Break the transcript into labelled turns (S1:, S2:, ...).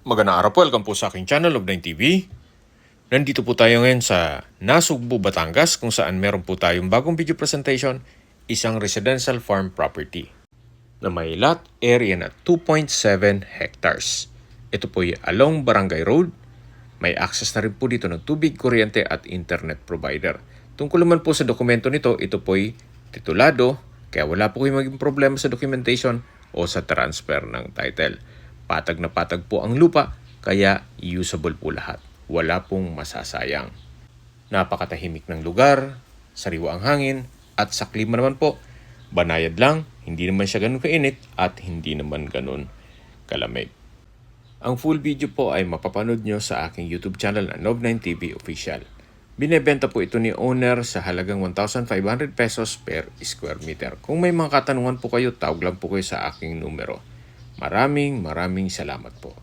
S1: Magandang araw po, welcome po sa aking channel, Love9 TV. Nandito po tayo ngayon sa Nasugbu, Batangas kung saan meron po tayong bagong video presentation, isang residential farm property na may lot area na 2.7 hectares. Ito po ay along Barangay Road. May access na rin po dito ng tubig, kuryente at internet provider. Tungkol naman po sa dokumento nito, ito po ay titulado, kaya wala po kayong maging problema sa documentation o sa transfer ng title. Patag na patag po ang lupa, kaya usable po lahat. Wala pong masasayang. Napakatahimik ng lugar, sariwa ang hangin, at sa klima naman po, banayad lang, hindi naman siya ganun kainit at hindi naman ganun kalamig. Ang full video po ay mapapanood nyo sa aking YouTube channel na Love9 TV Official. Binebenta po ito ni owner sa halagang 1,500 pesos per square meter. Kung may mga katanungan po kayo, tawag lang po kayo sa aking numero. Maraming salamat po.